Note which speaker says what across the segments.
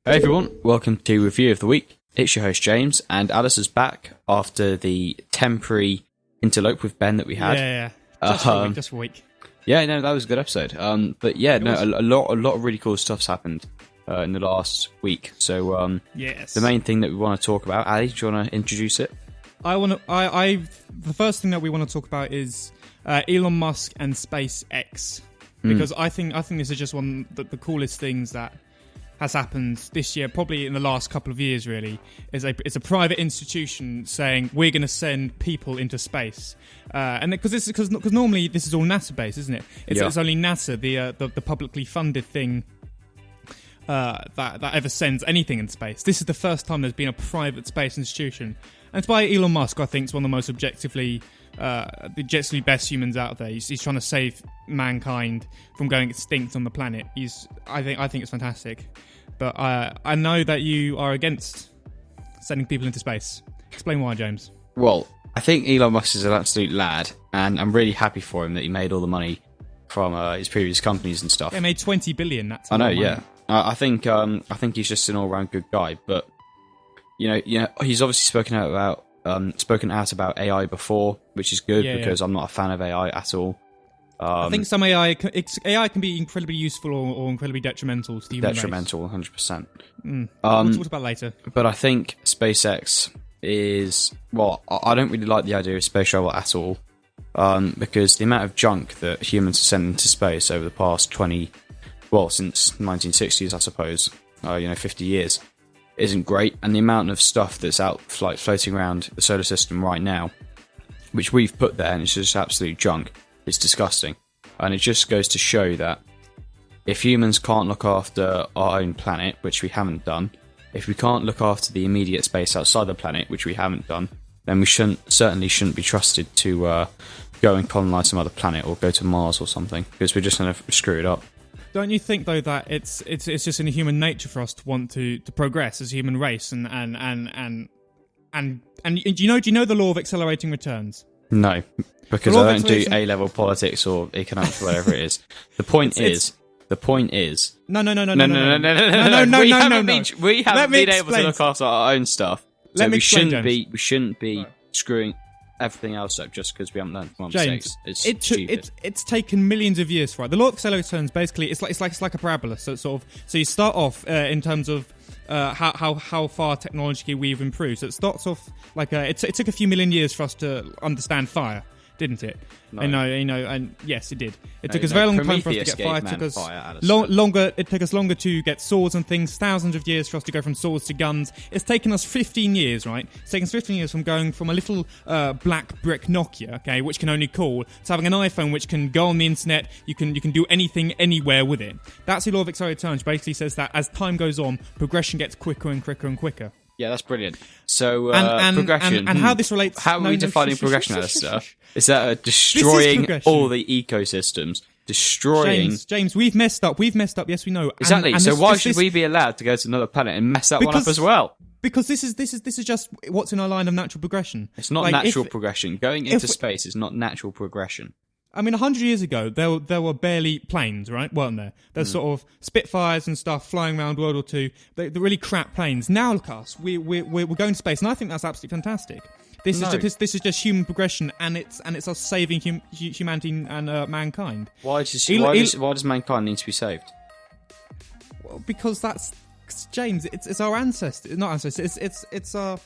Speaker 1: Hey everyone, welcome to Review of the Week. It's your host James, and Alice is back after the temporary interlope with Ben that we had.
Speaker 2: Yeah. Just for a week.
Speaker 1: Yeah, no, that was a good episode. But yeah, a lot of really cool stuff's happened in the last week. So
Speaker 2: yes,
Speaker 1: the main thing that we want to talk about, Ali, do you want to introduce it?
Speaker 2: The first thing that we want to talk about is Elon Musk and SpaceX, because I think this is just one of the coolest things that has happened this year, probably in the last couple of years. Really, it's a private institution saying we're going to send people into space, and because normally this is all NASA based, isn't it? It's only NASA, the publicly funded thing that ever sends anything in space. This is the first time there's been a private space institution, and it's by Elon Musk. I think it's one of the most objectively best humans out there. He's trying to save mankind from going extinct on the planet. I think it's fantastic. But I know that you are against sending people into space. Explain why, James.
Speaker 1: Well, I think Elon Musk is an absolute lad, and I'm really happy for him that he made all the money from his previous companies and stuff.
Speaker 2: Yeah, made $20 billion. That's
Speaker 1: I know, yeah. I think he's just an all-round good guy. But you know, he's obviously spoken out about AI before, which is good because I'm not a fan of AI at all.
Speaker 2: I think some AI can be incredibly useful or incredibly detrimental to the human race.
Speaker 1: 100%.
Speaker 2: We'll talk about later.
Speaker 1: But I think SpaceX is... Well, I don't really like the idea of space travel at all, because the amount of junk that humans have sent into space over the past since 1960s, I suppose, 50 years, isn't great. And the amount of stuff that's out floating around the solar system right now, which we've put there, and it's just absolute junk. It's disgusting. And it just goes to show that if humans can't look after our own planet, which we haven't done, if we can't look after the immediate space outside the planet, which we haven't done, then we certainly shouldn't be trusted to go and colonize some other planet or go to Mars or something, because we're just going to screw it up.
Speaker 2: Don't you think though that it's just in human nature for us to want to progress as a human race and do you know the law of accelerating returns?
Speaker 1: No, because I don't do A-level politics or economics or whatever it is. The point is.
Speaker 2: No.
Speaker 1: We haven't been able to look after our own stuff, so we shouldn't be screwing everything else up just because we haven't learned from our mistakes. It's stupid.
Speaker 2: It's taken millions of years for it. The law of accelerated returns basically it's like a parabola. So you start off in terms of how far technologically we've improved. So it starts off like it took a few million years for us to understand fire, didn't it?
Speaker 1: No.
Speaker 2: And yes, it did. It took us a very long time for us to get fire. It took us longer. It took us longer to get swords and things. Thousands of years for us to go from swords to guns. It's taken us 15 years, right? It's taken us 15 years from going from a little black brick Nokia, okay, which can only call, to having an iPhone which can go on the internet. You can do anything anywhere with it. That's the law of accelerated returns. Basically says that as time goes on, progression gets quicker and quicker and quicker.
Speaker 1: Yeah, that's brilliant. So,
Speaker 2: progression. And how this relates...
Speaker 1: How are we defining progression, Alistair? Is that destroying all the ecosystems? Destroying...
Speaker 2: James, we've messed up. Yes, we know.
Speaker 1: Exactly. So why should we be allowed to go to another planet and mess that one up as well?
Speaker 2: Because this is just what's in our line of natural progression.
Speaker 1: It's not natural progression. Going into space is not natural progression.
Speaker 2: I mean, 100 years ago, there were barely planes, right? Weren't there? There's sort of Spitfires and stuff flying around World War II. They're really crap planes. Now, look at us. We're going to space, and I think that's absolutely fantastic. This is just human progression, and it's us saving humanity and mankind.
Speaker 1: Why does mankind need to be saved?
Speaker 2: Well, because that's... James, it's our ancestors, not ancestors. It's our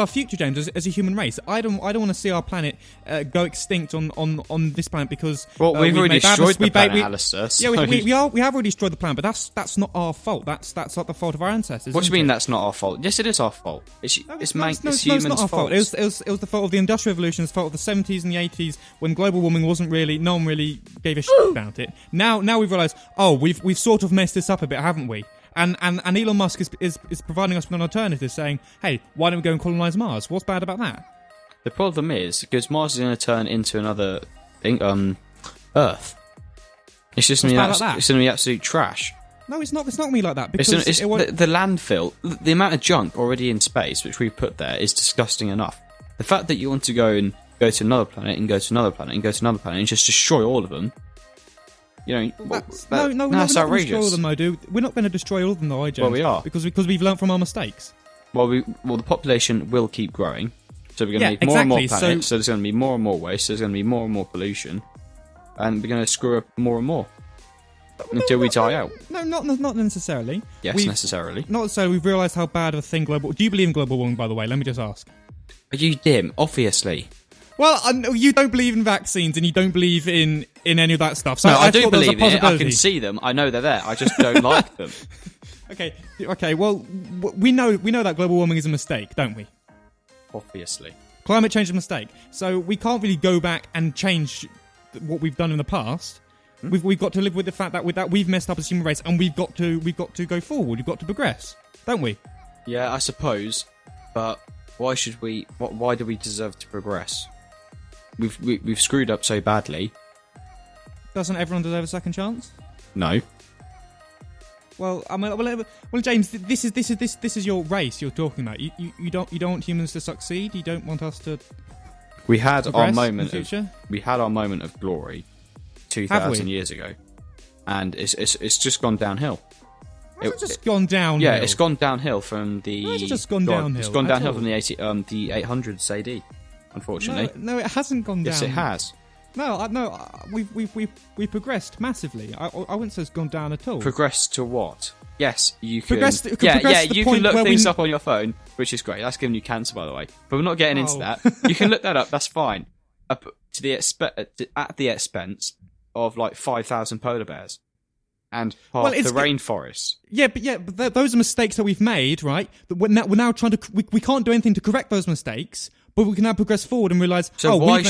Speaker 2: future, James, as a human race. I don't want to see our planet go extinct on this planet because
Speaker 1: we've already destroyed the planet, Alistair.
Speaker 2: Yeah, we have already destroyed the planet, but that's not our fault. That's not the fault of our ancestors.
Speaker 1: What do you mean that's not our fault? Yes, it is our fault. It's humans'
Speaker 2: not our
Speaker 1: fault.
Speaker 2: It was the fault of the Industrial Revolution. It's the fault of the 70s and the 80s when global warming no one really gave a shit about it. Now we've realised, we've sort of messed this up a bit, haven't we? And Elon Musk is providing us with an alternative, saying, hey, why don't we go and colonise Mars? What's bad about that?
Speaker 1: The problem is, because Mars is going to turn into another Earth. It's just going to be absolute trash.
Speaker 2: No, it's not going to be like that. Because
Speaker 1: the landfill, the amount of junk already in space, which we put there, is disgusting enough. The fact that you want to go to another planet and go to another planet and go to another planet and just destroy all of them, You know,
Speaker 2: we're not
Speaker 1: that's
Speaker 2: going to
Speaker 1: outrageous.
Speaker 2: destroy them, though, dude. We're not going to destroy all of them, though, James.
Speaker 1: Well, we are.
Speaker 2: Because we've learnt from our mistakes.
Speaker 1: Well, the population will keep growing, so we're going to need more and more planets, so there's going to be more and more waste, so there's going to be more and more pollution, and we're going to screw up more and more until we die out.
Speaker 2: No, not necessarily.
Speaker 1: Yes, necessarily.
Speaker 2: Not necessarily. We've realised how bad of a thing global... Do you believe in global warming, by the way? Let me just ask.
Speaker 1: Are you dim? Obviously.
Speaker 2: Well, you don't believe in vaccines and you don't believe in any of that stuff. So
Speaker 1: no, I do
Speaker 2: thought
Speaker 1: believe
Speaker 2: there was a
Speaker 1: in it. I can see them. I know they're there. I just don't like them.
Speaker 2: Okay. Well, we know that global warming is a mistake, don't we?
Speaker 1: Obviously.
Speaker 2: Climate change is a mistake. So we can't really go back and change what we've done in the past. We've got to live with the fact that we've messed up as a human race, and we've got to go forward. We've got to progress, don't we?
Speaker 1: Yeah, I suppose. But why should we? Why do we deserve to progress? We've screwed up so badly.
Speaker 2: Doesn't everyone deserve a second chance?
Speaker 1: No.
Speaker 2: Well, James, this is your race you're talking about. You don't want humans to succeed. You don't want us to.
Speaker 1: We had our moment.
Speaker 2: We
Speaker 1: had our moment of glory 2,000 years ago, and it's just gone downhill.
Speaker 2: It's just gone downhill.
Speaker 1: Yeah, it's gone downhill from the.
Speaker 2: It's just gone downhill.
Speaker 1: It's gone downhill from the 800s AD. Unfortunately,
Speaker 2: no, it hasn't gone down.
Speaker 1: Yes, it has.
Speaker 2: No, we've progressed massively. I wouldn't say it's gone down at all.
Speaker 1: Progressed to what? Yes, you can.
Speaker 2: You
Speaker 1: can look things up on your phone, which is great. That's giving you cancer, by the way. But we're not getting into that. You can look that up. That's fine. At the expense of like 5,000 polar bears and half the rainforest.
Speaker 2: But those are mistakes that we've made, right? That we're now trying to. We can't do anything to correct those mistakes. But we can now progress forward and realise, why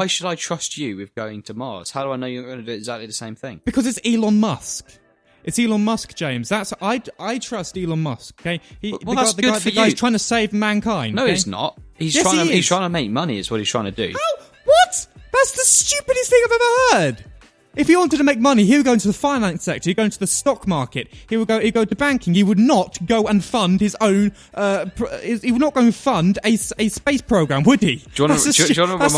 Speaker 1: should I trust you with going to Mars? How do I know you're going to do exactly the same thing?
Speaker 2: Because it's Elon Musk. It's Elon Musk, James. I trust Elon Musk. Okay, the guy's trying to save mankind.
Speaker 1: No, he's not. He's trying to make money. Is what he's trying to do.
Speaker 2: How? What? That's the stupidest thing I've ever heard. If he wanted to make money, he would go into the finance sector. He'd go into the stock market. He'd go to banking. He would not go and fund his own. He would not go and fund a space program, would he?
Speaker 1: That's the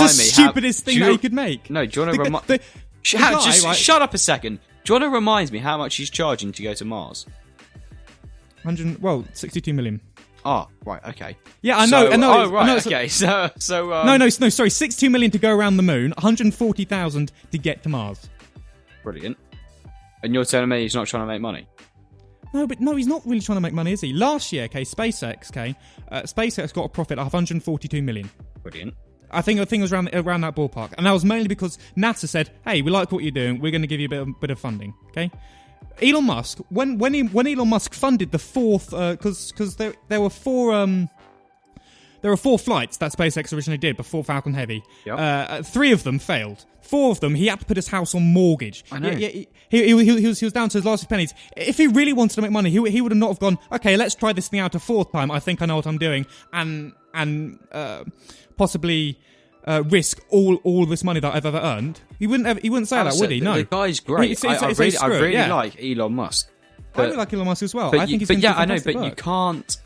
Speaker 2: stupidest thing that he could make.
Speaker 1: No, do you want to remind? Shut up a second. Do you want to remind me how much he's charging to go to Mars?
Speaker 2: 62 million.
Speaker 1: Oh, right, okay.
Speaker 2: Yeah, I know.
Speaker 1: Oh, right, okay. So.
Speaker 2: No, sorry. 62 million to go around the moon. 140,000 to get to Mars.
Speaker 1: Brilliant. And you're telling me he's not trying to make money?
Speaker 2: No, he's not really trying to make money, is he? Last year, SpaceX got a profit of 142 million.
Speaker 1: Brilliant.
Speaker 2: I think it was around that ballpark, and that was mainly because NASA said, "Hey, we like what you're doing. We're going to give you a bit of funding." Okay. Elon Musk, when Elon Musk funded the fourth, because there were four. There were 4 flights that SpaceX originally did before Falcon Heavy. Yep. 3 of them failed. 4 of them, he had to put his house on mortgage.
Speaker 1: I know.
Speaker 2: He was down to his last few pennies. If he really wanted to make money, he would have not have gone, okay, let's try this thing out a 4th time. I think I know what I'm doing. And possibly risk all this money that I've ever earned. He wouldn't say that, would he? No.
Speaker 1: The guy's great. I really like Elon Musk.
Speaker 2: I really like Elon Musk as well. I think he's
Speaker 1: I know, but you can't...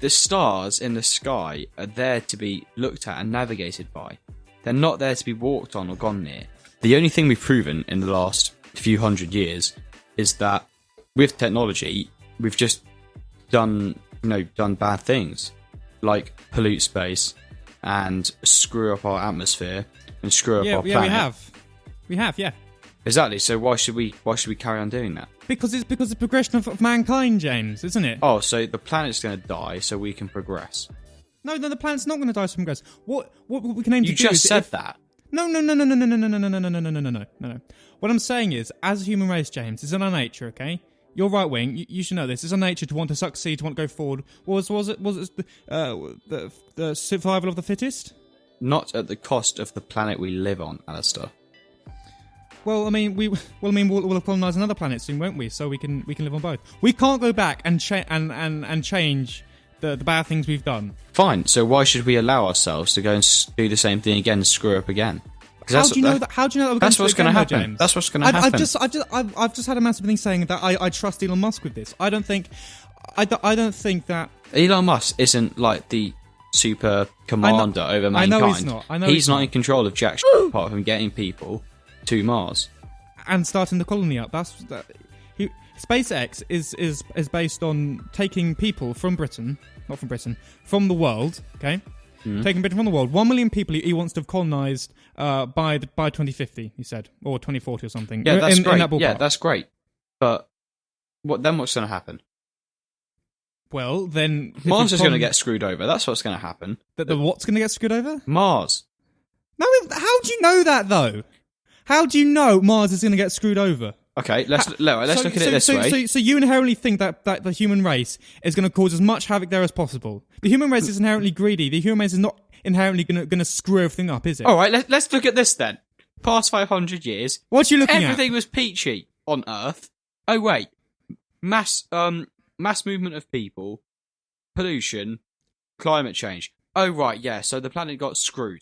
Speaker 1: The stars in the sky are there to be looked at and navigated by. They're not there to be walked on or gone near. The only thing we've proven in the last few hundred years is that with technology, we've just done bad things, like pollute space and screw up our atmosphere and screw up our planet.
Speaker 2: We have.
Speaker 1: Exactly. So why should we carry on doing that?
Speaker 2: Because it's the progression of mankind, James, isn't it?
Speaker 1: Oh, so the planet's going to die so we can progress.
Speaker 2: No, the planet's not going to die so we can progress. What we can aim to do is...
Speaker 1: You just said that.
Speaker 2: No. What I'm saying is, as a human race, James, it's in our nature, okay? You're right wing. You should know this. It's our nature to want to succeed, to want to go forward. Was it the survival of the fittest?
Speaker 1: Not at the cost of the planet we live on, Alistair.
Speaker 2: Well, we'll have colonised another planet soon, won't we? So we can live on both. We can't go back and change the bad things we've done.
Speaker 1: Fine. So why should we allow ourselves to go and do the same thing again and screw up again?
Speaker 2: How do you know that?
Speaker 1: That's what's going to happen.
Speaker 2: James?
Speaker 1: That's what's going to happen.
Speaker 2: I've just had a massive thing saying that I trust Elon Musk with this. I don't think that
Speaker 1: Elon Musk isn't like the super commander over mankind.
Speaker 2: I know he's not.
Speaker 1: He's not in control of jack shit apart from getting people to Mars.
Speaker 2: and starting the colony up. SpaceX is based on taking people from Britain, not from Britain, from the world. Okay, taking Britain from the world. 1 million people he wants to have colonized by 2050. He said, or 2040 or something.
Speaker 1: Yeah, that's great.
Speaker 2: In that ballpark.
Speaker 1: Yeah, that's great. But what's going to happen?
Speaker 2: Well, then
Speaker 1: Mars is going to get screwed over. That's what's going to happen.
Speaker 2: The what's going to get screwed over?
Speaker 1: Mars.
Speaker 2: No, how do you know that though? How do you know Mars is going to get screwed over?
Speaker 1: Okay, let's look at it this way.
Speaker 2: So you inherently think that the human race is going to cause as much havoc there as possible. The human race is inherently greedy. The human race is not inherently going to screw everything up, is it?
Speaker 1: All right, let's look at this then. Past 500 years,
Speaker 2: what are you looking at?
Speaker 1: Everything was peachy on Earth. Oh wait, mass movement of people, pollution, climate change. Oh right, yeah. So the planet got screwed.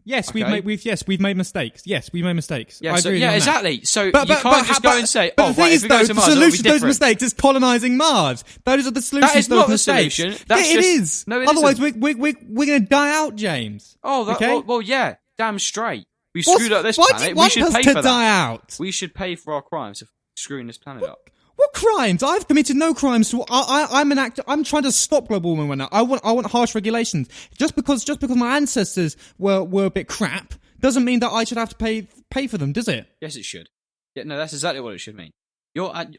Speaker 2: Yes,
Speaker 1: okay.
Speaker 2: we've made mistakes. Yes, we've made mistakes.
Speaker 1: Yeah,
Speaker 2: I agree with you on
Speaker 1: exactly.
Speaker 2: that.
Speaker 1: So you can't just go and say, "Oh, right, if we go to Mars,
Speaker 2: the
Speaker 1: it'll be
Speaker 2: solution to those
Speaker 1: different."
Speaker 2: mistakes is colonizing Mars. Those are the solutions.
Speaker 1: That is
Speaker 2: to those
Speaker 1: not the
Speaker 2: mistakes.
Speaker 1: solution.
Speaker 2: It is.
Speaker 1: No, it
Speaker 2: Otherwise,
Speaker 1: isn't.
Speaker 2: we're going to die out, James.
Speaker 1: Oh,
Speaker 2: okay?
Speaker 1: well, yeah, damn straight. We screwed up this planet.
Speaker 2: Why
Speaker 1: We
Speaker 2: do you
Speaker 1: should
Speaker 2: want us
Speaker 1: pay
Speaker 2: to
Speaker 1: for
Speaker 2: die
Speaker 1: that.
Speaker 2: out?
Speaker 1: We should pay for our crimes of screwing this planet up.
Speaker 2: What crimes? I've committed no crimes. I'm an actor. I'm trying to stop global warming right now. I want harsh regulations. Just because my ancestors were a bit crap doesn't mean that I should have to pay for them, does it?
Speaker 1: Yes, it should. Yeah, no, that's exactly what it should mean.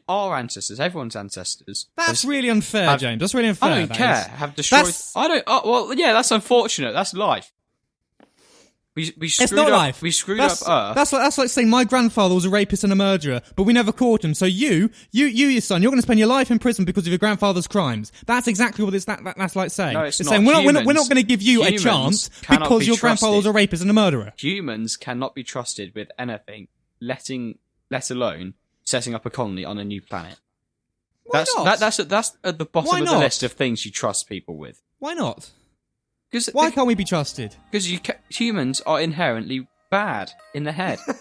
Speaker 1: Our ancestors, everyone's ancestors.
Speaker 2: That's really unfair, James. That's really unfair.
Speaker 1: I don't care. Have destroyed. I don't. Oh, well, yeah, that's unfortunate. That's life. We screwed
Speaker 2: it's not
Speaker 1: up.
Speaker 2: life.
Speaker 1: We screwed up Earth.
Speaker 2: That's like saying my grandfather was a rapist and a murderer, but we never caught him. So your son, you're going to spend your life in prison because of your grandfather's crimes. That's exactly what that's like saying.
Speaker 1: No, it's not.
Speaker 2: Saying we're not going to give you a chance because your grandfather was a rapist and a murderer.
Speaker 1: Humans cannot be trusted with anything, let alone setting up a colony on a new planet.
Speaker 2: Why not?
Speaker 1: That's at the bottom of the list of things you trust people with.
Speaker 2: Why not?
Speaker 1: Why
Speaker 2: can't we be trusted?
Speaker 1: Because humans are inherently bad in the head. You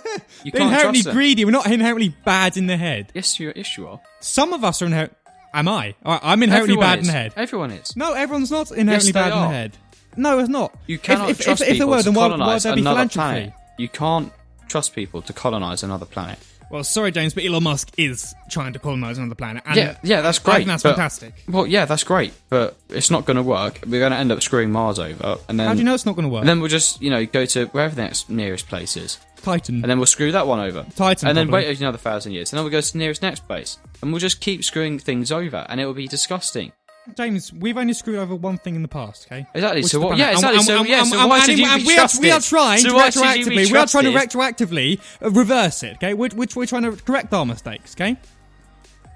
Speaker 2: They're
Speaker 1: can't
Speaker 2: inherently
Speaker 1: trust them.
Speaker 2: greedy. We're not inherently bad in the head.
Speaker 1: Yes, you are.
Speaker 2: Some of us are inherently... Am I? I'm inherently bad in the head.
Speaker 1: Everyone is.
Speaker 2: No, everyone's not inherently bad in the head. No, it's not.
Speaker 1: You cannot trust people to colonise
Speaker 2: there be
Speaker 1: another
Speaker 2: philanthropy?
Speaker 1: planet. You can't trust people to colonise another planet.
Speaker 2: Well, sorry, James, but Elon Musk is trying to colonise another planet. And
Speaker 1: yeah, that's great.
Speaker 2: I think that's fantastic.
Speaker 1: Well, yeah, that's great, but it's not going to work. We're going to end up screwing Mars over, and then
Speaker 2: how do you know it's not going to work?
Speaker 1: And then we'll just, go to wherever the nearest place is,
Speaker 2: Titan,
Speaker 1: and then we'll screw that one over.
Speaker 2: Titan,
Speaker 1: and then
Speaker 2: probably.
Speaker 1: wait another 1,000 years, and then we'll go to the nearest next place, and we'll just keep screwing things over, and it will be disgusting.
Speaker 2: James, we've only screwed over one thing in the past, okay?
Speaker 1: Exactly.
Speaker 2: So
Speaker 1: what? Yeah, exactly. So why should you be trusted?
Speaker 2: We are trying to retroactively reverse it, okay? Which we're trying to correct our mistakes, okay?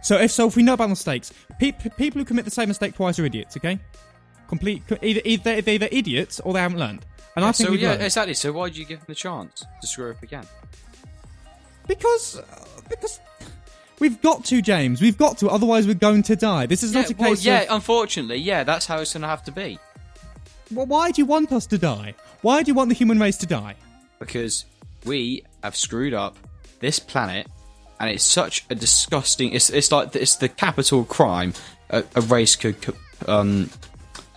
Speaker 2: So if we know about mistakes, people who commit the same mistake twice are idiots, okay? They're either idiots or they haven't learned. And I think we've learned.
Speaker 1: Exactly. So why did you give them the chance to screw up again?
Speaker 2: Because. We've got to, James. We've got to. Otherwise, we're going to die. This is not a case of...
Speaker 1: Yeah, unfortunately, that's how it's going to have to be.
Speaker 2: Well, why do you want us to die? Why do you want the human race to die?
Speaker 1: Because we have screwed up this planet, and it's such a disgusting... It's the capital crime a race could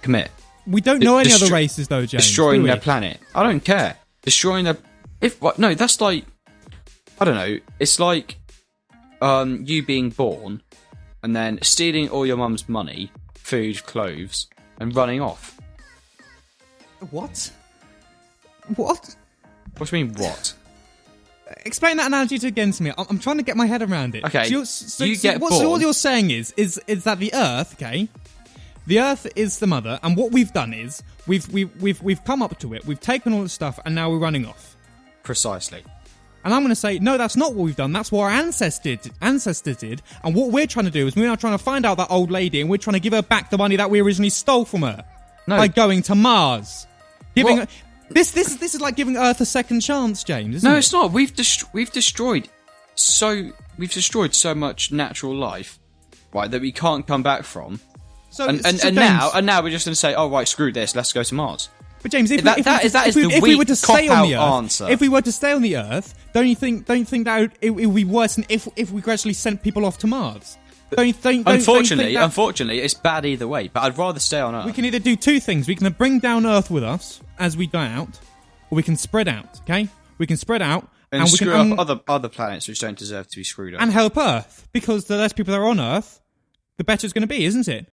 Speaker 1: commit.
Speaker 2: We don't know any other races, though, James.
Speaker 1: Destroying their planet. I don't care. Destroying their... No, that's like... I don't know. It's like... you being born and then stealing all your mum's money, food, clothes, and running off.
Speaker 2: What? What?
Speaker 1: What do you mean, what?
Speaker 2: Explain that analogy again to me. I'm trying to get my head around it.
Speaker 1: Okay,
Speaker 2: So what you're saying is that the Earth, okay? The Earth is the mother, and what we've done is we've come up to it, we've taken all the stuff, and now we're running off.
Speaker 1: Precisely.
Speaker 2: And I'm going to say, no, that's not what we've done. That's what our ancestors did. And what we're trying to do is we're now trying to find out that old lady, and we're trying to give her back the money that we originally stole from her by going to Mars. This is like giving Earth a second chance, James. Isn't it?
Speaker 1: No, it's not. We've destroyed so much natural life, right, that we can't come back from. And now we're just going to say, oh right, screw this. Let's go to Mars.
Speaker 2: But James, if we were to stay on the Earth, don't you think that it would be worse than if we gradually sent people off to Mars?
Speaker 1: Unfortunately, it's bad either way. But I'd rather stay on Earth.
Speaker 2: We can either do two things: we can bring down Earth with us as we die out, or we can spread out. Okay, we can spread out
Speaker 1: And
Speaker 2: we
Speaker 1: screw
Speaker 2: can,
Speaker 1: up other planets which don't deserve to be screwed up.
Speaker 2: and help Earth, because the less people that are on Earth, the better it's going to be, isn't it?